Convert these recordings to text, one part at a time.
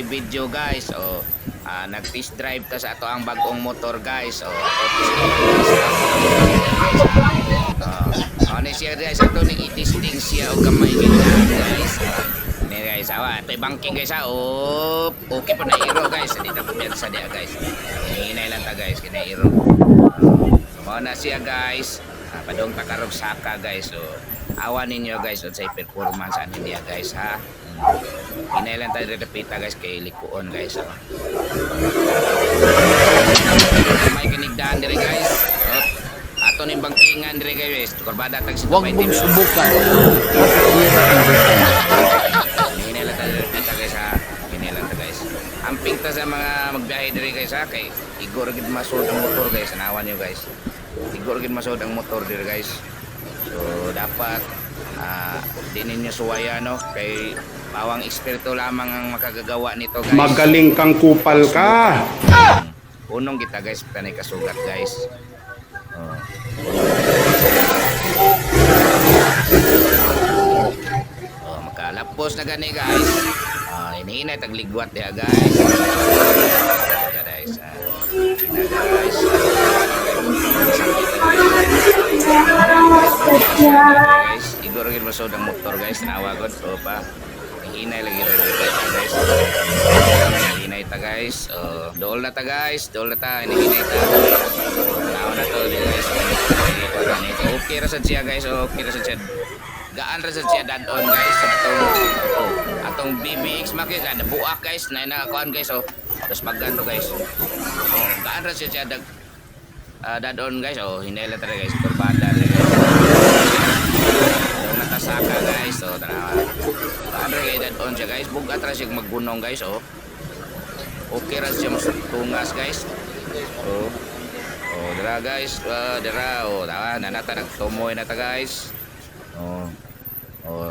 video guys. O nag-test drive ta sa ato ang bagong motor guys. O ato test drive siya guys. Ato ni i-testing siya o gamay guys. Ini guys, ito banking guys ha. Okay po na iro guys. Hindi na kumpiyansa dia guys. Hinay lang ta guys, kinairo. Na siya guys. Padong takarog saka guys. So awan ninyo guys sa performance ani dia guys ha. Hinay lang tayo repita guys kay likuon guys. May kinigdaan dire guys. Ato ni bangkingan dire guys. Kurbada tag sa Huwag mong subukan. Hinay lang tayo repita guys ha. Hinay lang tayo guys. Amping ta sa mga magbiyahe dire guys ha. Kay igor gid masud ang motor guys. Anawan nyo guys. Igor gid masud ang motor dire guys. So dapat di ninyo suwaya no kay bawang eksperto lamang ang makagagawa nito guys. Magaling kang kupal ka. Unong kita guys tanay kasugat guys. Makalapos na gani guys. Hinihinay tagligwat dia guys. Ya guys. Guys. Guys, igor gid masud ang motor guys, nawagod o pa. Hinay lagi ro guys. Hinay ta guys. Dol na ta guys, dol na ta, hinay ta. Naon na to guys. Okay ra sad siya guys, okay ra sad siya. Gaan ra sad siya dadon guys atong BBX makit na buak guys, na kuan guys Tapos magganto guys. Gaan ra siya dadon guys. Hinay lang ta guys, kurbada guys. Natasaka guys. Tanawa. Andre dadon siya guys, bugat ra siya maggunong guys. Okay ra siya tungas guys. Dara guys, dara tawa nanata nagtumoy na ta guys.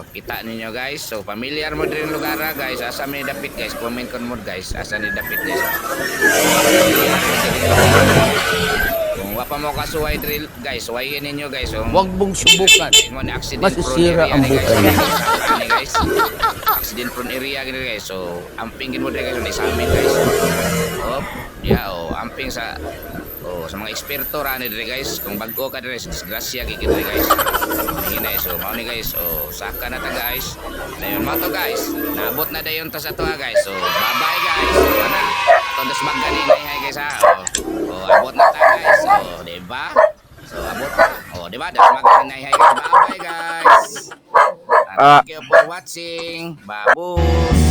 Kita ninyo guys. So familiar mo din lugar guys. Asa may dapit guys, comment kon mo guys. Asa ni dapit guys. Kung wapa mo kasuway drill guys, suwayin ninyo guys. Huwag mong subukan. Masisira ang buhay. Guys. Accident prone area gini guys. So amping mo din guys sa amin guys. Amping sa sa mga eksperto ra ni dire guys. Kung bago ka dire disgrasya kay dire guys. Hinay so mao ni guys. Saka na ta guys. Dayon mo to guys. Naabot na dayon ta sa to guys. So bye bye guys. Ana. Tondos magani na guys ha. Abot na ta guys. Di ba? So abot. Di ba? Das magani na guys. Bye bye guys. Thank you for watching. Babus.